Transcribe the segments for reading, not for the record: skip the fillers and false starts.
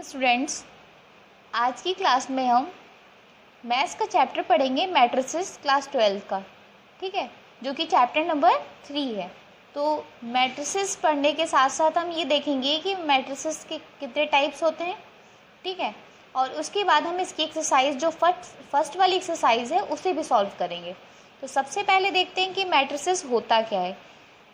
Students, आज की class में हम मैथ्स का चैप्टर पढ़ेंगे मैट्रिसेस क्लास 12 का। ठीक है, जो कि चैप्टर नंबर 3 है। तो मैट्रिसेस पढ़ने के साथ साथ हम ये देखेंगे कि मैट्रिसेस के कितने टाइप्स होते हैं। ठीक है, और उसके बाद हम इसकी एक्सरसाइज जो फर्स्ट वाली एक्सरसाइज है उसे भी सॉल्व करेंगे। तो सबसे पहले देखते हैं कि मैट्रिसेस होता क्या है।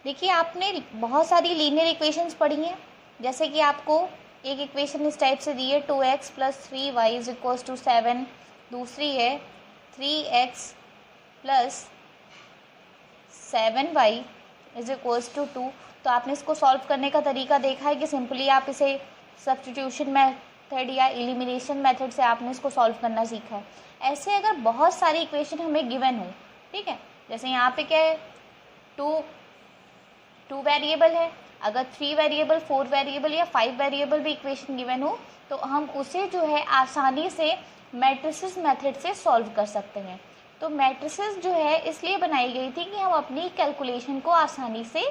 देखिए, आपने बहुत सारी लीनियर इक्वेशंस पढ़ी हैं। जैसे कि आपको एक इक्वेशन इस टाइप से दी है 2x + 3y = 7। दूसरी है 3x + 7y = 2। तो आपने इसको सॉल्व करने का तरीका देखा है कि सिंपली आप इसे सब्स्टिट्यूशन मेथड या एलिमिनेशन मेथड से आपने इसको सॉल्व करना सीखा है। ऐसे अगर बहुत सारी इक्वेशन हमें गिवन हो, ठीक है, जैसे यहाँ पे क्या है, टू वेरिएबल है। अगर 3 वेरिएबल, 4 वेरिएबल या 5 वेरिएबल भी इक्वेशन गिवन हो तो हम उसे जो है आसानी से मैट्रिसेस मेथड से सॉल्व कर सकते हैं। तो मैट्रिसेस जो है इसलिए बनाई गई थी कि हम अपनी कैलकुलेशन को आसानी से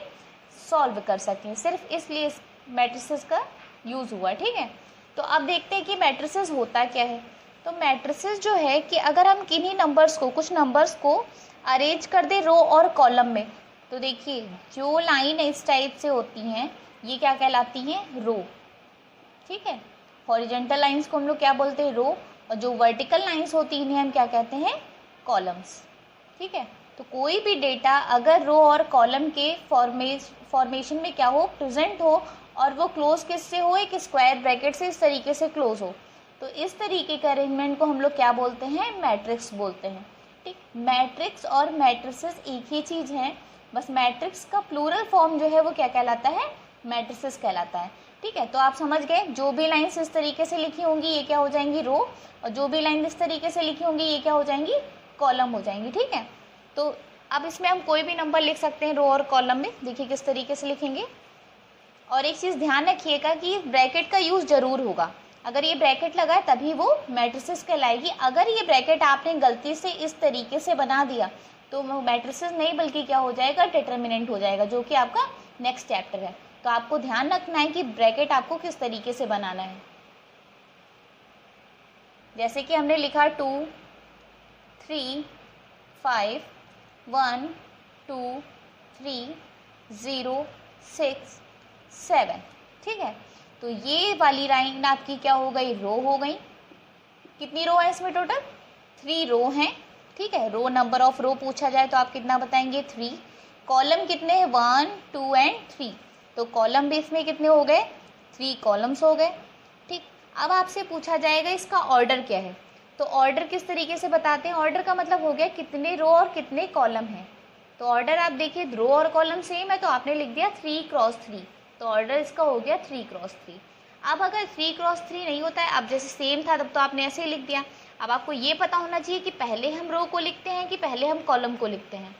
सॉल्व कर सकें, सिर्फ इसलिए मैट्रिसेस का यूज़ हुआ। ठीक है, तो अब देखते हैं कि मैट्रिसेस होता क्या है। तो मैट्रिसेस जो है कि अगर हम किन्हीं नंबर्स को, कुछ नंबर्स को अरेंज कर दें रो और कॉलम में, तो देखिए जो लाइन इस टाइप से होती हैं ये क्या कहलाती हैं, रो। ठीक है, हॉरिजॉन्टल लाइंस को हम लोग क्या बोलते हैं, रो, और जो वर्टिकल लाइंस होती हैं इन्हें हम क्या कहते हैं, कॉलम्स। ठीक है, तो कोई भी डेटा अगर रो और कॉलम के फॉर्मेशन में क्या हो, प्रेजेंट हो, और वो क्लोज किससे हो, एक स्क्वायर ब्रैकेट से इस तरीके से क्लोज हो, तो इस तरीके के अरेंजमेंट को हम लोग क्या बोलते हैं, मैट्रिक्स बोलते हैं। ठीक, मैट्रिक्स और मैट्रिसेस एक ही चीज़ है, बस मैट्रिक्स का प्लूरल फॉर्म जो है वो क्या कहलाता है, मैट्रिसेस कहलाता है। ठीक है, तो आप समझ गए, जो भी लाइन्स इस तरीके से लिखी होंगी ये क्या हो जाएंगी, रो, और जो भी लाइन इस तरीके से लिखी होंगी ये क्या हो जाएंगी, कॉलम हो जाएंगी। ठीक है, तो अब इसमें हम कोई भी नंबर लिख सकते हैं रो और कॉलम में। देखिए किस तरीके से लिखेंगे, और एक चीज़ ध्यान रखिएगा कि ब्रैकेट का यूज़ ज़रूर होगा। अगर ये ब्रैकेट लगा है तभी वो मैट्रिसेस कहलाएगी। अगर ये ब्रैकेट आपने गलती से इस तरीके से बना दिया तो मैट्रिसेस नहीं बल्कि क्या हो जाएगा, डिटर्मिनेंट हो जाएगा, जो कि आपका नेक्स्ट चैप्टर है। तो आपको ध्यान रखना है कि ब्रैकेट आपको किस तरीके से बनाना है। जैसे कि हमने लिखा 2 3 5 1 2 3 0 6 7। ठीक है, तो ये वाली लाइन आपकी क्या हो गई, रो हो गई। कितनी रो है इसमें, टोटल 3 रो हैं। ठीक है, रो नंबर ऑफ रो पूछा जाए तो आप कितना बताएंगे, 3। कॉलम कितने हैं, 1 2 एंड 3। तो कॉलम भी इसमें कितने हो गए, 3 कॉलम्स हो गए। ठीक, अब आपसे पूछा जाएगा इसका ऑर्डर क्या है। तो ऑर्डर किस तरीके से बताते हैं, ऑर्डर का मतलब हो गया कितने रो और कितने कॉलम हैं। तो ऑर्डर आप देखिए, रो और कॉलम सेम है तो आपने लिख दिया 3 × 3, तो ऑर्डर इसका हो गया 3 × 3। अब अगर 3 × 3 नहीं होता है, अब जैसे सेम था तब तो आपने ऐसे ही लिख दिया। अब आपको ये पता होना चाहिए कि पहले हम रो को लिखते हैं कि पहले हम कॉलम को लिखते हैं।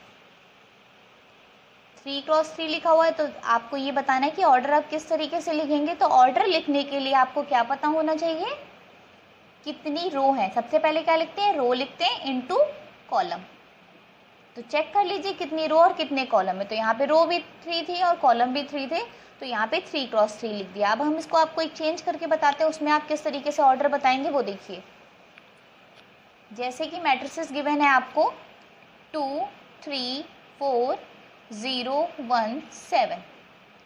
3 × 3 लिखा हुआ है तो आपको ये बताना है कि ऑर्डर आप किस तरीके से लिखेंगे। तो ऑर्डर लिखने के लिए आपको क्या पता होना चाहिए, कितनी रो है। सबसे पहले क्या लिखते हैं, रो लिखते हैं इनटू कॉलम। तो चेक कर लीजिए कितनी रो और कितने कॉलम है। तो यहाँ पे रो भी 3 थी और कॉलम भी 3 थे, तो यहाँ पे 3 × 3 लिख दिया। अब हम इसको आपको एक चेंज करके बताते हैं, उसमें आप किस तरीके से ऑर्डर बताएंगे वो देखिए। जैसे कि मैट्रिसेस गिवन है आपको 2 3 4 0 1 7।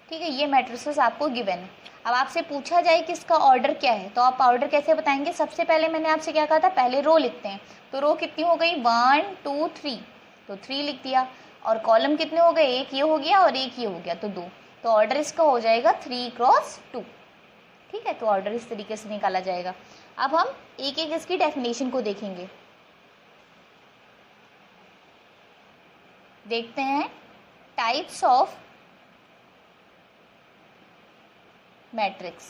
ठीक है, ये मैट्रिसेस आपको गिवन है। अब आपसे पूछा जाए कि इसका ऑर्डर क्या है, तो आप ऑर्डर कैसे बताएंगे। सबसे पहले मैंने आपसे क्या कहा था, पहले रो लिखते हैं। तो रो कितनी हो गई, 1 2 3, तो 3 लिख दिया। और कॉलम कितने हो गए, एक ये हो गया और एक ये हो गया, तो 2। तो ऑर्डर इसका हो जाएगा 3 × 2। ठीक है, तो ऑर्डर इस तरीके से निकाला जाएगा। अब हम एक एक इसकी डेफिनेशन को देखेंगे। देखते हैं टाइप्स ऑफ मैट्रिक्स।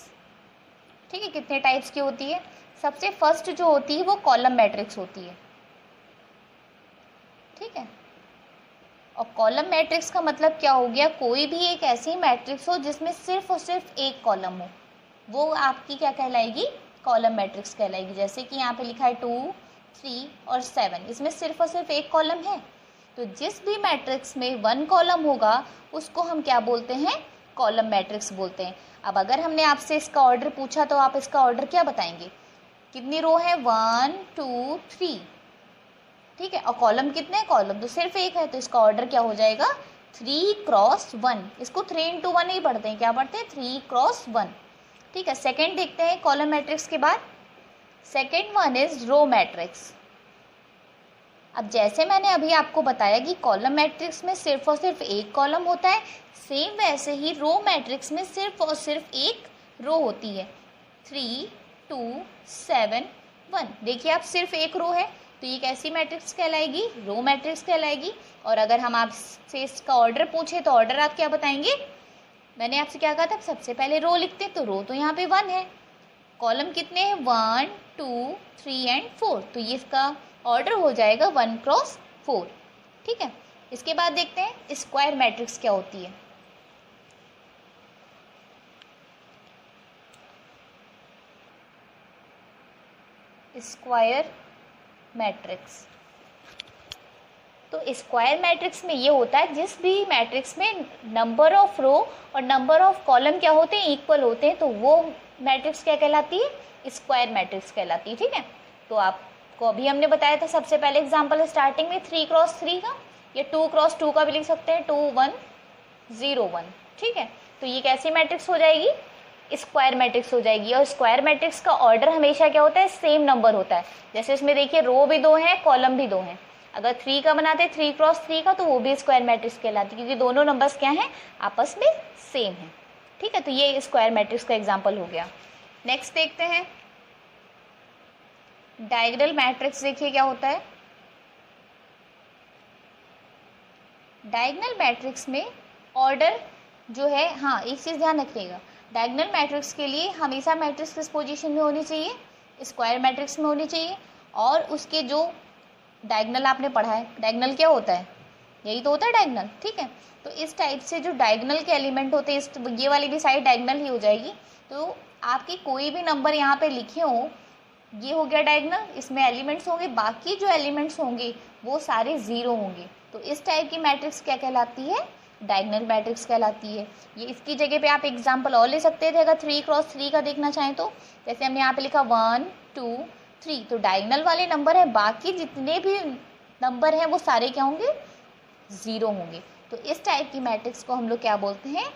ठीक है, कितने टाइप्स की होती है। सबसे फर्स्ट जो होती है वो कॉलम मैट्रिक्स होती है। ठीक है, और कॉलम मैट्रिक्स का मतलब क्या हो गया, कोई भी एक ऐसी मैट्रिक्स हो जिसमें सिर्फ और सिर्फ एक कॉलम हो, वो आपकी क्या कहलाएगी, कॉलम मैट्रिक्स कहलाएगी। जैसे कि यहाँ पे लिखा है 2 3 और 7, इसमें सिर्फ और सिर्फ एक कॉलम है। तो जिस भी मैट्रिक्स में 1 कॉलम होगा उसको हम क्या बोलते हैं, कॉलम मैट्रिक्स बोलते हैं। अब अगर हमने आपसे इसका ऑर्डर पूछा तो आप इसका ऑर्डर क्या बताएंगे? कितनी रो है? 1 2 3, ठीक है। और कॉलम कितने हैं? कॉलम तो सिर्फ एक है, तो इसका ऑर्डर क्या हो जाएगा? 3 क्रॉस 1। इसको 3 इंटू 1 ही पढ़ते हैं, क्या पढ़ते हैं? 3 क्रॉस 1, ठीक है। सेकेंड देखते हैं कॉलम मैट्रिक्स के बाद। Second one is row matrix. अब जैसे मैंने अभी आपको बताया कि कॉलम मैट्रिक्स में सिर्फ और सिर्फ एक कॉलम होता है, सेम वैसे ही रो मैट्रिक्स में सिर्फ और सिर्फ एक रो होती है। 3 2 7 1। देखिए आप, सिर्फ एक रो है तो ये कैसी मैट्रिक्स कहलाएगी? रो मैट्रिक्स कहलाएगी। और अगर हम आपसे इसका ऑर्डर पूछे तो ऑर्डर आप क्या बताएंगे? मैंने आपसे क्या कहा था? सबसे पहले रो लिखते, तो रो तो यहाँ पे 1 है। कॉलम कितने हैं? 1 2 3 एंड 4, तो ये इसका ऑर्डर हो जाएगा 1 क्रॉस 4, ठीक है। इसके बाद देखते हैं स्क्वायर मैट्रिक्स क्या होती है। स्क्वायर मैट्रिक्स, तो स्क्वायर मैट्रिक्स में ये होता है जिस भी मैट्रिक्स में नंबर ऑफ रो और नंबर ऑफ कॉलम क्या होते हैं? इक्वल होते हैं, तो वो मैट्रिक्स क्या कहलाती है? स्क्वायर मैट्रिक्स कहलाती है, ठीक है। तो आपको अभी हमने बताया था सबसे पहले एग्जांपल स्टार्टिंग में 3 क्रॉस 3 का, या 2 क्रॉस 2 का भी लिख सकते हैं, 2 1 0 1, ठीक है। तो ये कैसी मैट्रिक्स हो जाएगी? स्क्वायर मैट्रिक्स हो जाएगी। और स्क्वायर मैट्रिक्स का ऑर्डर हमेशा क्या होता है? सेम नंबर होता है। जैसे इसमें देखिए रो भी 2 हैं, कॉलम भी 2 हैं। अगर 3 का बनाते 3 क्रॉस 3 का, तो वो भी स्क्वायर मैट्रिक्स कहलाती है, क्योंकि दोनों नंबर्स क्या हैं? आपस में सेम है, ठीक है। तो ये स्क्वायर मैट्रिक्स का एग्जाम्पल हो गया। नेक्स्ट देखते हैं डायगोनल मैट्रिक्स। देखिए क्या होता है डायगोनल मैट्रिक्स में? ऑर्डर जो है, हाँ एक चीज़ ध्यान रखिएगा, डायगोनल मैट्रिक्स के लिए हमेशा मैट्रिक्स किस पोजीशन में होनी चाहिए? स्क्वायर मैट्रिक्स में होनी चाहिए। और उसके जो डायगोनल आपने पढ़ा है, डायगोनल क्या होता है? यही तो होता है डायगोनल, ठीक है। तो इस टाइप से जो डायगोनल के एलिमेंट होते हैं, इस ये वाली भी साइड डायगोनल ही हो जाएगी। तो आपके कोई भी नंबर यहाँ पे लिखे हो, ये हो गया डायगोनल, इसमें एलिमेंट्स होंगे, बाकी जो एलिमेंट्स होंगे वो सारे ज़ीरो होंगे। तो इस टाइप की मैट्रिक्स क्या कहलाती है? डायगोनल मैट्रिक्स कहलाती है। ये इसकी जगह पे आप एग्जांपल और ले सकते थे अगर 3 क्रॉस 3 का देखना चाहें तो। जैसे हमने यहाँ पे लिखा 1 2 3, तो डायगोनल वाले नंबर है, बाकी जितने भी नंबर हैं वो सारे क्या होंगे? ज़ीरो होंगे। तो इस टाइप की मैट्रिक्स को हम लोग क्या बोलते हैं?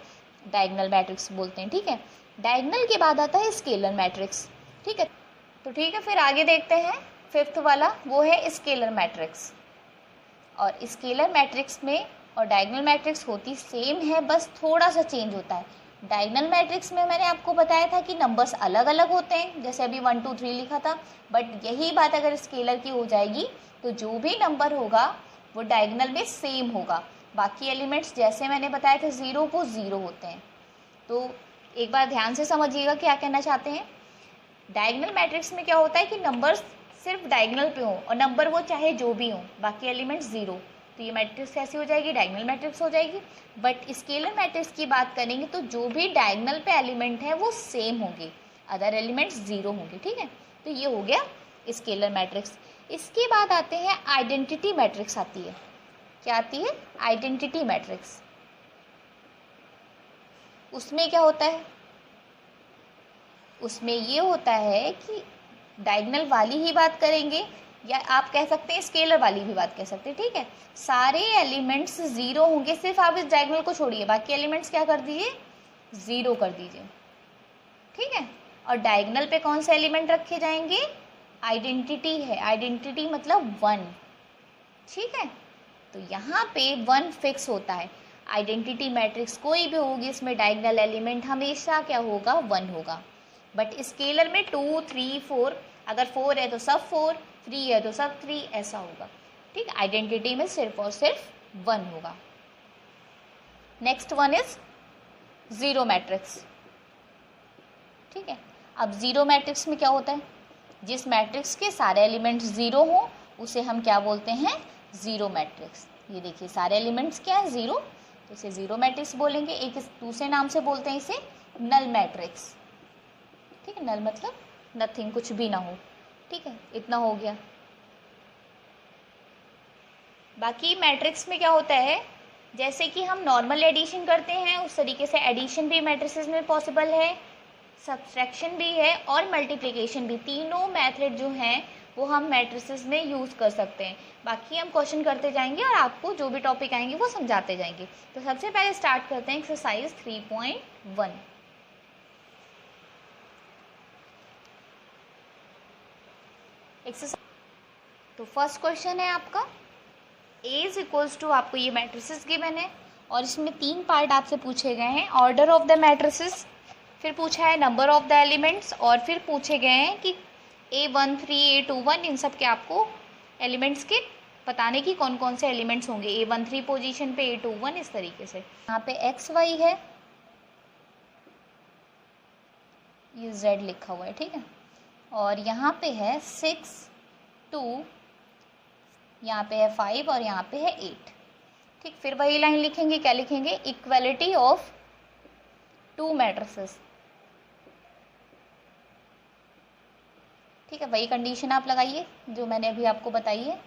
डायगोनल मैट्रिक्स बोलते हैं, ठीक है। डायगोनल के बाद आता है स्केलर मैट्रिक्स, ठीक है। तो ठीक है, फिर आगे देखते हैं फिफ्थ वाला, वो है स्केलर मैट्रिक्स। और स्केलर मैट्रिक्स में और डायगोनल मैट्रिक्स होती सेम है, बस थोड़ा सा चेंज होता है। डायगोनल मैट्रिक्स में मैंने आपको बताया था कि नंबर्स अलग अलग होते हैं, जैसे अभी 1 2 3 लिखा था, बट यही बात अगर स्केलर की हो जाएगी तो जो भी नंबर होगा वो डायगोनल में सेम होगा। बाकी एलिमेंट्स जैसे मैंने बताया था 0 को 0 होते हैं। तो एक बार ध्यान से समझिएगा क्या कहना चाहते हैं। डायगोनल मैट्रिक्स में क्या होता है कि नंबर्स सिर्फ डायगोनल पे हो और नंबर वो चाहे जो भी हो, बाकी एलिमेंट्स 0, तो ये मैट्रिक्स कैसी हो जाएगी? डायगोनल मैट्रिक्स हो जाएगी। बट स्केलर मैट्रिक्स की बात करेंगे तो जो भी डायगोनल पे एलिमेंट है वो सेम होंगे, अदर एलिमेंट्स 0 होंगे, ठीक है। तो ये हो गया स्केलर मैट्रिक्स। इसके बाद आते हैं आइडेंटिटी मैट्रिक्स आती है। क्या आती है? Identity matrix. उसमें क्या होता है? उसमें ये होता है कि डायगोनल वाली ही बात करेंगे, या आप कह सकते हैं स्केलर वाली भी बात कह सकते हैं, ठीक है। सारे एलिमेंट्स 0 होंगे, सिर्फ आप इस डायगोनल को छोड़िए, बाकी एलिमेंट्स क्या कर दीजिए? 0 कर दीजिए, ठीक है। और डायगोनल पे कौन से एलिमेंट रखे जाएंगे? आइडेंटिटी है, आइडेंटिटी मतलब 1, ठीक है। तो यहाँ पे 1 फिक्स होता है। आइडेंटिटी मैट्रिक्स कोई भी होगी, इसमें डायगोनल एलिमेंट हमेशा क्या होगा? 1 होगा। बट स्केलर में 2 3 4, अगर 4 है तो सब 4, 3 है तो सब 3, ऐसा होगा, ठीक। आइडेंटिटी में सिर्फ और सिर्फ 1 होगा। Next one is zero matrix, ठीक है। अब ज़ीरो मैट्रिक्स में क्या होता है? जिस मैट्रिक्स के सारे एलिमेंट्स 0 हो उसे हम क्या बोलते हैं? Zero matrix. ये देखिए सारे एलिमेंट्स क्या है? 0, तो इसे ज़ीरो मैट्रिक्स बोलेंगे। एक दूसरे नाम से बोलते हैं इसे नल मैट्रिक्स, ठीक है। नल मतलब नथिंग, कुछ भी ना हो, ठीक है। इतना हो गया। बाकी मैट्रिक्स में क्या होता है जैसे कि हम नॉर्मल एडिशन करते हैं उस तरीके से एडिशन भी मैट्रिसेस में पॉसिबल है, सब्सट्रैक्शन भी है और मल्टीप्लिकेशन भी। तीनों मेथड जो हैं वो हम मैट्रिसेस में यूज़ कर सकते हैं। बाकी हम क्वेश्चन करते जाएंगे और आपको जो भी टॉपिक आएंगे वो समझाते जाएंगे। तो सबसे पहले स्टार्ट करते हैं एक्सरसाइज 3.1। एक्सरसाइज तो फर्स्ट क्वेश्चन है आपका A इज इक्वल्स टू, आपको ये मैट्रिसेस गिवन है और इसमें 3 पार्ट आपसे पूछे गए हैं। ऑर्डर ऑफ द मैट्रिसेस, फिर पूछा है नंबर ऑफ द एलिमेंट्स और फिर पूछे गए हैं कि A13 A21 इन सब के आपको एलिमेंट्स के बताने की कौन कौन से एलिमेंट्स होंगे A13 पोजीशन पे, A21 इस तरीके से। यहाँ पे x y है, ये z लिखा हुआ है, ठीक है। और यहाँ पे है 6 2, यहाँ पे है 5 और यहाँ पे है 8, ठीक। फिर वही लाइन लिखेंगे, क्या लिखेंगे, इक्वलिटी ऑफ 2 मैट्रिसेस, ठीक है। वही कंडीशन आप लगाइए जो मैंने अभी आपको बताई है।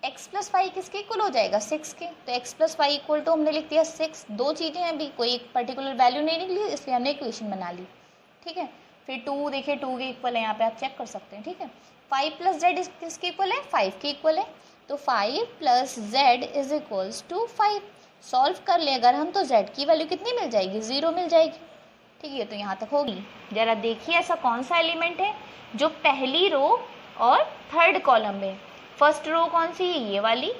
x प्लस वाई किसके इक्वल हो जाएगा, 6 के। तो x plus y equal to हमने लिख दिया 6। दो चीज़ें हैं, अभी कोई एक पर्टिकुलर वैल्यू नहीं निकली इसलिए हमने इक्वेशन बना ली, ठीक है। फिर 2 देखिए 2 के इक्वल है, यहाँ पे आप चेक कर सकते हैं, ठीक है। 5 प्लस जेड किसके इक्वल है, 5 के इक्वल है। तो 5 plus z is equals to 5। Solve कर ले अगर हम तो z की वैल्यू कितनी मिल जाएगी, 0 मिल जाएगी, ठीक है। तो यहाँ तक होगी। जरा देखिए ऐसा कौन सा एलिमेंट है जो पहली रो और थर्ड कॉलम में, फर्स्ट रो कौन सी है, ये वाली,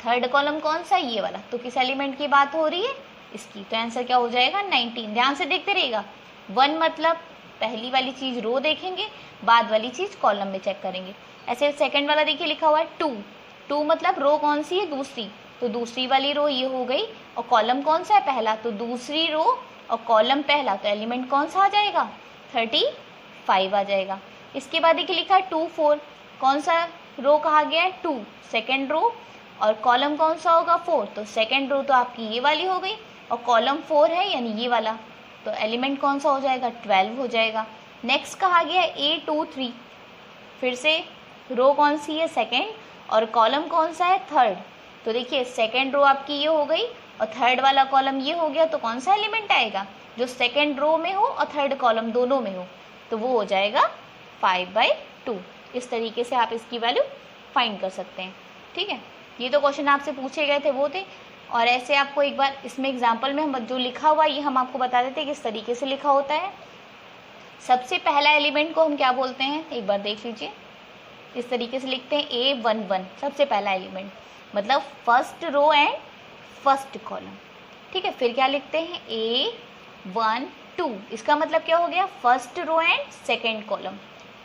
थर्ड कॉलम कौन सा, ये वाला। तो किस एलिमेंट की बात हो रही है, इसकी। तो आंसर क्या हो जाएगा, 19। ध्यान से देखते रहिएगा। 1 मतलब पहली वाली चीज़ रो देखेंगे, बाद वाली चीज़ कॉलम में चेक करेंगे। ऐसे सेकंड वाला देखिए लिखा हुआ है 2। 2 मतलब रो कौन सी है, दूसरी। तो दूसरी वाली रो ये हो गई और कॉलम कौन सा है, पहला। तो दूसरी रो और कॉलम पहला, तो एलिमेंट कौन सा आ जाएगा, 35 आ जाएगा। इसके बाद देखिए लिखा है 2 4, कौन सा रो कहा गया है, 2, सेकेंड रो और कॉलम कौन सा होगा, 4। तो सेकेंड रो तो आपकी ये वाली हो गई और कॉलम 4 है यानी ये वाला, तो एलिमेंट कौन सा हो जाएगा, 12 हो जाएगा। नेक्स्ट कहा गया है A23, फिर से रो कौन सी है, सेकेंड, और कॉलम कौन सा है, थर्ड। तो देखिए सेकेंड रो आपकी ये हो गई और थर्ड वाला कॉलम ये हो गया, तो कौन सा एलिमेंट आएगा, जो सेकेंड रो में हो और थर्ड कॉलम दोनों में हो, तो वो हो जाएगा 5/2। इस तरीके से आप इसकी वैल्यू फाइंड कर सकते हैं, ठीक है। ये तो क्वेश्चन आपसे पूछे गए थे वो थे। और ऐसे आपको एक बार इसमें एग्जाम्पल में हम जो लिखा हुआ ये हम आपको बता देते हैं किस तरीके से लिखा होता है। सबसे पहला एलिमेंट को हम क्या बोलते हैं, एक बार देख लीजिए। इस तरीके से लिखते हैं A11, सबसे पहला एलिमेंट, मतलब first row and first column, ठीक है। फिर क्या लिखते हैं, A12, इसका मतलब क्या हो गया, first row and second column.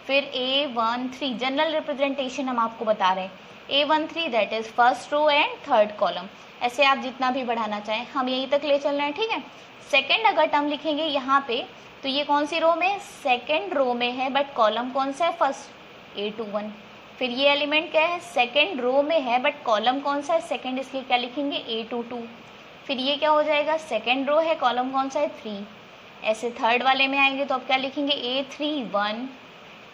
फिर A13, जनरल रिप्रेजेंटेशन हम आपको बता रहे हैं, A13 that is first row and third column. ऐसे आप जितना भी बढ़ाना चाहें, हम यहीं तक ले चल रहे हैं, ठीक है। सेकेंड अगर टर्म लिखेंगे यहाँ पे, तो ये कौन सी रो में, सेकेंड रो में है, बट कॉलम कौन सा है, फर्स्ट, A21। फिर ये एलिमेंट क्या है, सेकेंड रो में है बट कॉलम कौन सा है, सेकेंड, इसलिए क्या लिखेंगे, A22। फिर ये क्या हो जाएगा, सेकेंड रो है, कॉलम कौन सा है, 3। ऐसे थर्ड वाले में आएंगे तो आप क्या लिखेंगे, A31,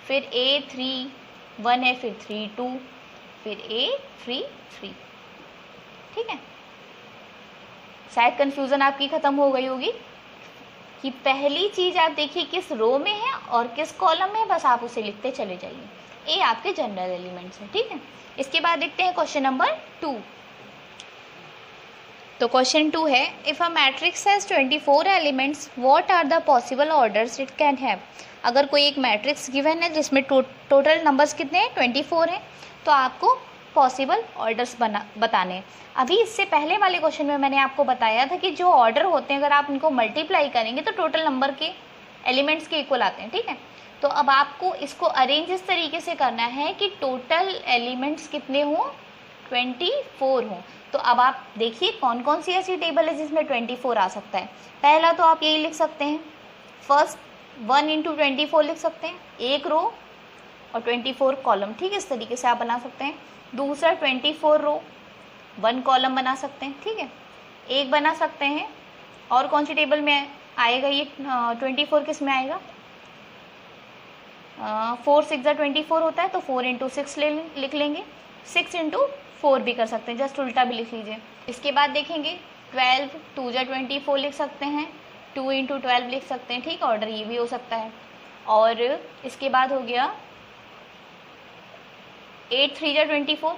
फिर A31 है, फिर 32, फिर A33, ठीक है। शायद कंफ्यूजन आपकी खत्म हो गई होगी कि पहली चीज आप देखिए किस रो में है और किस कॉलम में, बस आप उसे लिखते चले जाइए। ये आपके जनरल एलिमेंट्स हैं, ठीक है। इसके बाद देखते हैं क्वेश्चन नंबर 2। तो क्वेश्चन 2 है, if a matrix has 24 elements, what are the possible orders it can have. अगर कोई एक मैट्रिक्स गिवन है जिसमें टोटल नंबर्स कितने हैं, 24 हैं, तो आपको पॉसिबल ऑर्डर्स बताने हैं। अभी इससे पहले वाले क्वेश्चन में मैंने आपको बताया था कि जो ऑर्डर होते हैं अगर आप उनको मल्टीप्लाई करेंगे तो टोटल नंबर के एलिमेंट्स के इक्वल आते हैं, ठीक है। तो अब आपको इसको अरेंज इस तरीके से करना है कि टोटल एलिमेंट्स कितने हों, 24 हों। तो अब आप देखिए कौन कौन सी ऐसी टेबल है जिसमें 24 आ सकता है। पहला तो आप यही लिख सकते हैं, फर्स्ट 1 × 24 लिख सकते हैं, एक रो और 24 कॉलम, ठीक है। इस तरीके से आप बना सकते हैं। दूसरा 24 रो 1 कॉलम बना सकते हैं, ठीक है, एक बना सकते हैं। और कौन सी टेबल में आएगा ये 24, किस में आएगा, 4 6 24 होता है, तो 4 × 6 लिख लेंगे, 6 × 4 भी कर सकते हैं, जस्ट उल्टा भी लिख लीजिए। इसके बाद देखेंगे 12 2 जा 24 लिख सकते हैं, 2 × 12 लिख सकते हैं, ठीक, ऑर्डर ये भी हो सकता है। और इसके बाद हो गया 8 3 जा 24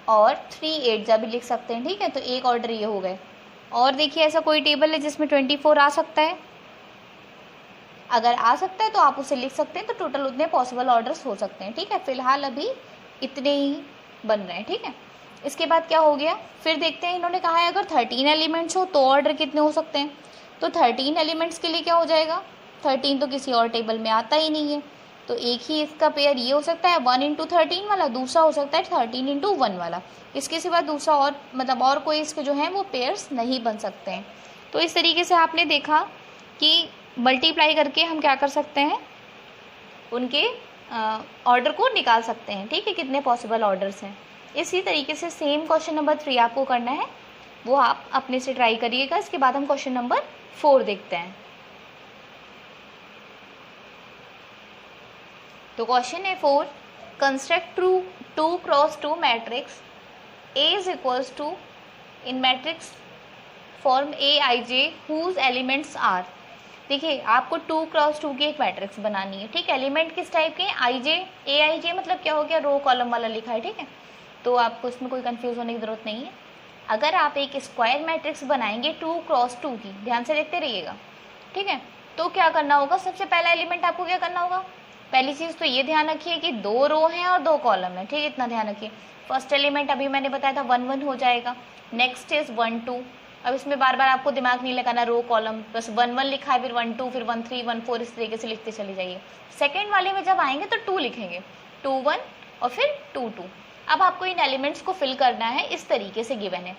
और 3 8 जा भी लिख सकते हैं, ठीक है। तो एक ऑर्डर ये हो गए। और देखिए ऐसा कोई टेबल है जिसमें 24 आ सकता है, अगर आ सकता है तो आप उसे लिख सकते हैं, तो टोटल उतने पॉसिबल ऑर्डर्स हो सकते हैं, ठीक है। फिलहाल अभी इतने ही बन रहे हैं, ठीक है। इसके बाद क्या हो गया, फिर देखते हैं, इन्होंने कहा है अगर 13 एलिमेंट्स हो तो ऑर्डर कितने हो सकते हैं। तो 13 एलिमेंट्स के लिए क्या हो जाएगा, 13 तो किसी और टेबल में आता ही नहीं है, तो एक ही इसका पेयर ये हो सकता है 1 × 13 वाला, दूसरा हो सकता है 13 × 1 वाला। इसके सिवा दूसरा और मतलब और कोई इसके जो है वो पेयर्स नहीं बन सकते हैं। तो इस तरीके से आपने देखा कि मल्टीप्लाई करके हम क्या कर सकते हैं, उनके ऑर्डर को निकाल सकते हैं, ठीक है, कितने पॉसिबल ऑर्डर्स हैं। इसी तरीके से सेम क्वेश्चन नंबर 3 आपको करना है, वो आप अपने से ट्राई करिएगा। इसके बाद हम क्वेश्चन नंबर 4 देखते हैं। तो क्वेश्चन है 4, construct 2 × 2 matrix A is equals to in matrix form Aij whose elements are। देखिए आपको 2 × 2 की एक मैट्रिक्स बनानी है, ठीक है। एलिमेंट किस टाइप के, Aij मतलब क्या हो गया, रो कॉलम वाला लिखा है, ठीक है। तो आपको इसमें कोई कंफ्यूज होने की ज़रूरत नहीं है। अगर आप एक स्क्वायर मैट्रिक्स बनाएंगे 2 × 2 की, ध्यान से देखते रहिएगा, ठीक है। तो क्या करना होगा, सबसे पहला एलिमेंट आपको क्या करना होगा, पहली चीज़ तो ये ध्यान रखिए कि 2 रो हैं और 2 कॉलम है, ठीक है, इतना ध्यान रखिए। फर्स्ट एलिमेंट अभी मैंने बताया था 1 1 हो जाएगा, नेक्स्ट इज 1 2। अब इसमें बार बार आपको दिमाग नहीं लगाना, रो कॉलम बस 1 1 लिखा है, फिर 1 2, फिर 1 3 1 4, इस तरीके से लिखते चले जाइए। सेकेंड वाले में जब आएंगे तो 2 लिखेंगे, 2 1 और फिर 2 2। अब आपको इन एलिमेंट्स को फिल करना है, इस तरीके से गिवन है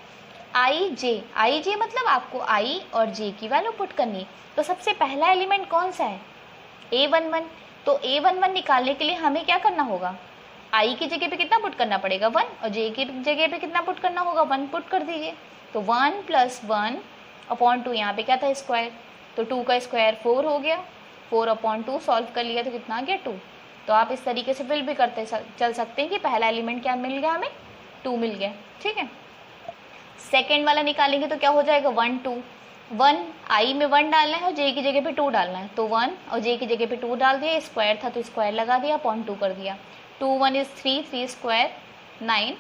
आई जे मतलब आपको आई और जे की वैल्यू पुट करनी। तो सबसे पहला एलिमेंट कौन सा है, A11। तो A11 निकालने के लिए हमें क्या करना होगा, आई की जगह पे कितना पुट करना पड़ेगा 1, और जे की जगह पे कितना पुट करना होगा 1 पुट कर दीजिए। तो 1 + 1/2, यहाँ पे क्या था स्क्वायर, तो 2 का स्क्वायर 4 हो गया, 4/2 सॉल्व कर लिया तो कितना आ गया 2। तो आप इस तरीके से फिल भी करते चल सकते हैं कि पहला एलिमेंट क्या मिल गया हमें, 2 मिल गया, ठीक है। सेकेंड वाला निकालेंगे तो क्या हो जाएगा 1 2, 1 आई में 1 डालना है और जे की जगह पे 2 डालना है, तो 1 और जे की जगह पे 2 डाल दिया, स्क्वायर था तो स्क्वायर लगा दिया, अपॉन 2 कर दिया। 2 1 इज 3, 3 स्क्वायर 9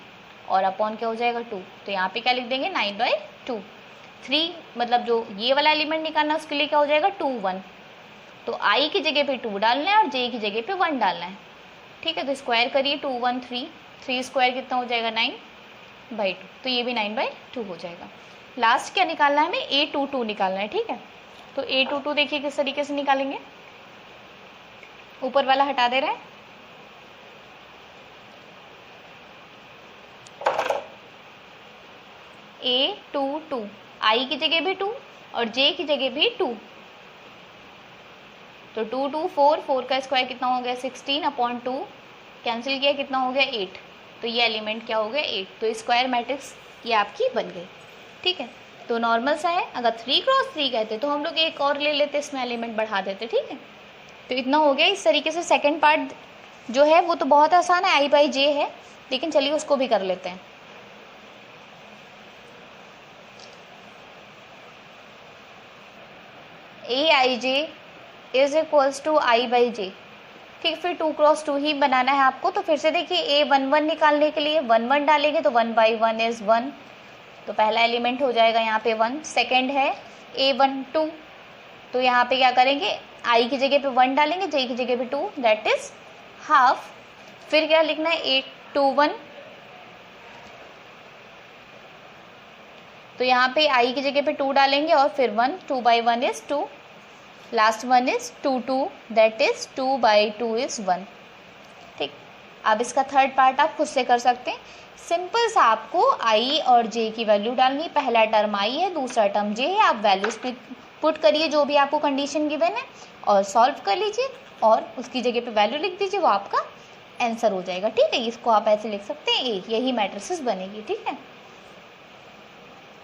और अपॉन क्या हो जाएगा 2। तो यहाँ पे क्या लिख देंगे 9/2। 3 मतलब जो ये वाला एलिमेंट निकालना है उसके लिए क्या हो जाएगा 2 1। तो आई की जगह पे 2 डालना है और जे की जगह पे 1 डालना है, ठीक है। तो स्क्वायर करिए 2 1 3, 3 स्क्वायर कितना हो जाएगा 9/2, तो ये भी 9/2 हो जाएगा। लास्ट क्या निकालना है हमें, A22 निकालना है, ठीक है। तो A22 देखिए किस तरीके से निकालेंगे, ऊपर वाला हटा दे रहे हैं, A22 आई की जगह भी 2 और जे की जगह भी 2, तो 2 2 4, 4 का स्क्वायर कितना हो गया 16/2, कैंसिल किया कितना हो गया 8। तो ये एलिमेंट क्या हो गया 8। तो स्क्वायर मैट्रिक्स ये आपकी बन गई, ठीक है। तो नॉर्मल सा है, अगर 3 × 3 कहते तो हम लोग एक और ले लेते, इसमें एलिमेंट बढ़ा देते, ठीक है। तो इतना हो गया। इस तरीके से सेकंड पार्ट जो है वो तो बहुत आसान है, I/J है, लेकिन चलिए उसको भी कर लेते हैं। Aij is equals to I/J, ठीक, फिर 2 × 2 ही बनाना है आपको। तो फिर से देखिए A11 निकालने के लिए 1 1 डालेंगे तो 1/1 इज 1, तो पहला एलिमेंट हो जाएगा यहाँ पे 1। सेकंड है A12, तो यहाँ पे क्या करेंगे आई की जगह पे 1 डालेंगे, जे की जगह पे 2, दैट इज हाफ। फिर क्या लिखना है A21, तो यहाँ पे आई की जगह पे 2 डालेंगे और फिर 1, 2/1 is 2, last one is 2 2, that is 2/2 is 1, ठीक। अब इसका थर्ड पार्ट आप खुद से कर सकते हैं। सिंपल सा आपको आई और जे की वैल्यू डालनी, पहला टर्म आई है, दूसरा टर्म जे है, आप वैल्यूज पुट करिए जो भी आपको कंडीशन गिवन है और सॉल्व कर लीजिए और उसकी जगह पे वैल्यू लिख दीजिए, वो आपका आंसर हो जाएगा, ठीक है। इसको आप ऐसे लिख सकते हैं, यही मैट्रिसेस बनेगी, ठीक है।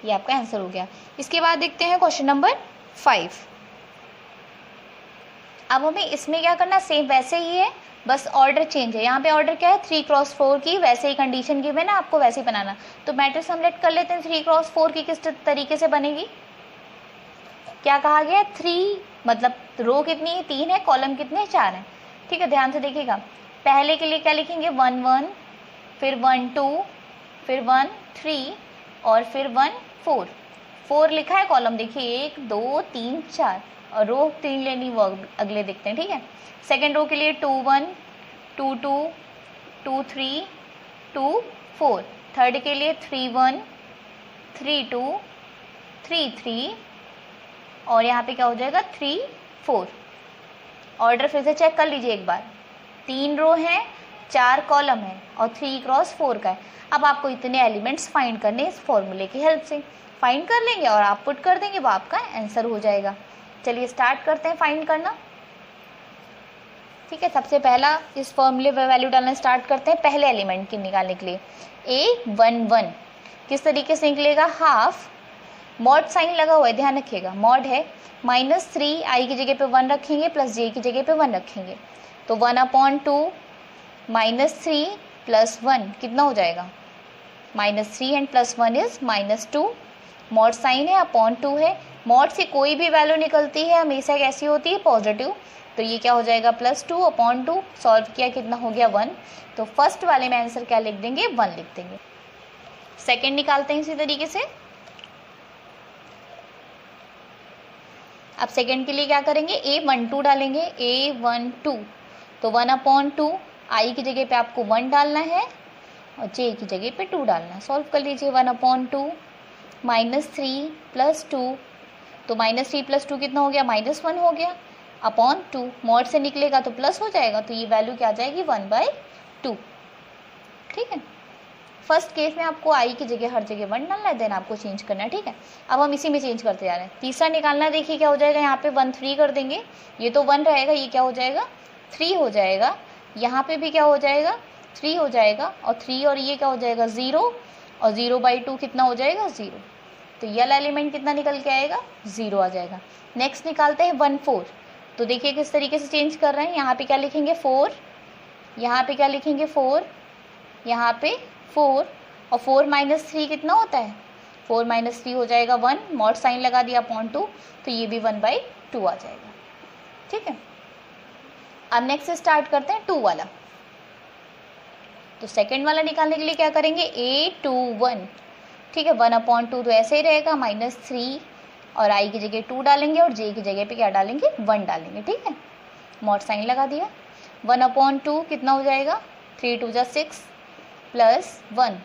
ये आपका आंसर हो गया। इसके बाद देखते हैं क्वेश्चन नंबर 5। अब हमें इसमें क्या करना, सेम वैसे ही है, बस ऑर्डर चेंज है। यहाँ पे ऑर्डर क्या है 3x4 की, वैसे ही कंडीशन गिवन है आपको वैसे ही बनाना। तो मैट्रिक्स हम लेट कर लेते हैं 3x4 की किस तरीके से बनेगी। क्या कहा गया है 3 मतलब रो कितनी है 3 है, कॉलम कितने हैं 4 हैं। ठीक है, ध्यान से देखिएगा। पहले के लिए क्या लिखेंगे 1 1, फिर 1 2, फिर 1 3 और फिर 1 4। 4 लिखा है कॉलम, देखिए 1 2 3 4 और रो 3 लेनी वो अगले देखते हैं। ठीक है, सेकेंड रो के लिए 2 1 2 2 2 3 2 4। थर्ड के लिए 3 1 3 2 3 3 और यहाँ पे क्या हो जाएगा 3 4। ऑर्डर फिर से चेक कर लीजिए एक बार। 3 रो हैं, 4 कॉलम है और 3x4 का है। अब आपको इतने एलिमेंट्स फाइंड करने इस फॉर्मूले की हेल्प से फाइंड कर लेंगे और आप पुट कर देंगे, वो आपका आंसर हो जाएगा। चलिए स्टार्ट करते हैं फाइंड करना। ठीक है, सबसे पहला इस फॉर्मूले में वैल्यू डालना स्टार्ट करते हैं पहले एलिमेंट की निकालने के लिए। A11 किस तरीके से निकलेगा, हाफ मॉड साइन लगा हुआ है, ध्यान रखिएगा मॉड है, -3 i की जगह पे 1 रखेंगे प्लस j की जगह पे 1 रखेंगे तो 1/2 -3 + 1 कितना हो जाएगा -3 एंड +1 इज -2। मॉड साइन है अपॉन 2 है, मॉड से कोई भी वैल्यू निकलती है हमेशा कैसी होती है पॉजिटिव, तो ये क्या हो जाएगा +2/2। सॉल्व किया कितना हो गया 1, तो फर्स्ट वाले में आंसर क्या लिख देंगे 1 लिख देंगे। सेकंड निकालते हैं इसी तरीके से। अब सेकंड के लिए क्या करेंगे A12 डालेंगे, A12 तो 1/2 i की जगह पे आपको 1 डालना है और j की जगह पे 2 डालना है। सॉल्व कर लीजिए 1/2 -3 + 2 तो -3 + 2 कितना हो गया -1 हो गया अपॉन 2। मॉड से निकलेगा तो प्लस हो जाएगा, तो ये वैल्यू क्या आ जाएगी 1/2। ठीक है, फर्स्ट केस में आपको i की जगह हर जगह 1 डालना है, देन आपको चेंज करना है। ठीक है, अब हम इसी में चेंज करते जा रहे हैं। तीसरा निकालना है, देखिए क्या हो जाएगा, यहाँ पे 1 3 कर देंगे, ये तो 1 रहेगा, ये क्या हो जाएगा 3 हो जाएगा, यहाँ पे भी क्या हो जाएगा 3 हो जाएगा और 3 और ये क्या हो जाएगा 0 और 0/2 कितना हो जाएगा 0, तो ये वाला एलिमेंट कितना निकल के आएगा 0 आ जाएगा। नेक्स्ट निकालते हैं 1 4, तो देखिए किस तरीके से चेंज कर रहे हैं। यहाँ पे क्या लिखेंगे 4, यहाँ पे क्या लिखेंगे 4, यहाँ पे 4 और 4 - 3 कितना होता है 4 - 3 हो जाएगा 1, मॉड साइन लगा दिया अपॉन 2 तो ये भी 1/2 आ जाएगा। ठीक है, अब नेक्स्ट स्टार्ट करते हैं 2 वाला। तो सेकंड वाला निकालने के लिए क्या करेंगे A21। ठीक है, 1/2 तो ऐसे ही रहेगा -3 और i की जगह 2 डालेंगे और j की जगह पे क्या डालेंगे 1 डालेंगे। ठीक है, मॉड साइन लगा दिया, 1/2 कितना हो जाएगा 3 2 = 6 + 1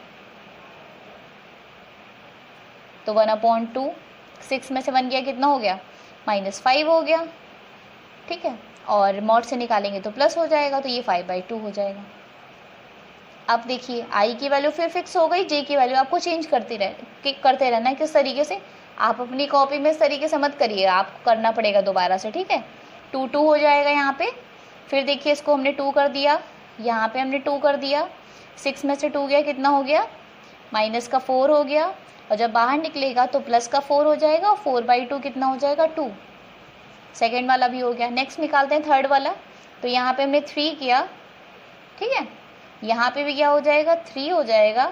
तो 1/2 6 में से 1 गया कितना हो गया -5 हो गया। ठीक है, और मॉड से निकालेंगे तो प्लस हो जाएगा, तो ये 5/2 हो जाएगा। अब देखिए i की वैल्यू फिर फिक्स हो गई, j की वैल्यू आपको चेंज करते रहना है। किस तरीके से, आप अपनी कॉपी में इस तरीके से मत करिए, आपको करना पड़ेगा दोबारा से। ठीक है, 2 2 हो जाएगा यहाँ पे, फिर देखिए इसको हमने 2 कर दिया, यहाँ पे हमने 2 कर दिया, 6 में से 2 गया कितना हो गया -4 हो गया और जब बाहर निकलेगा तो +4 हो जाएगा और 4/2 कितना हो जाएगा 2। सेकेंड वाला भी हो गया। नेक्स्ट निकालते हैं थर्ड वाला, तो यहाँ पे हमने 3 किया। ठीक है, यहाँ पे भी क्या हो जाएगा 3 हो जाएगा,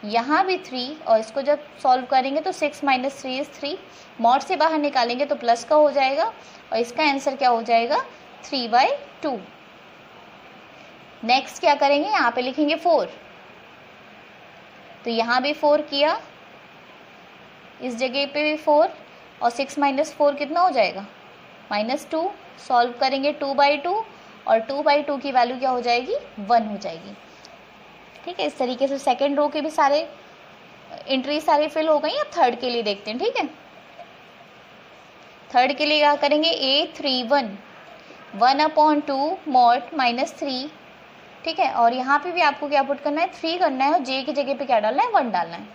यहाँ भी 3 और इसको जब सॉल्व करेंगे तो 6 - 3 इज 3, मॉड से बाहर निकालेंगे तो प्लस का हो जाएगा और इसका आंसर क्या हो जाएगा 3/2। नेक्स्ट क्या करेंगे, यहाँ पे लिखेंगे 4, तो यहाँ भी 4 किया, इस जगह पे भी 4 और 6 - 4 कितना हो जाएगा -2। सॉल्व करेंगे 2/2 और 2/2 की वैल्यू क्या हो जाएगी 1 हो जाएगी। ठीक है, इस तरीके से सेकेंड रो के भी सारे एंट्री सारी फिल हो गई। अब थर्ड के लिए देखते हैं। ठीक है, थर्ड के लिए क्या करेंगे A31 1/2 मॉड -3। ठीक है, और यहाँ पे भी आपको क्या पुट करना है 3 करना है और j की जगह पे क्या डालना है 1 डालना है।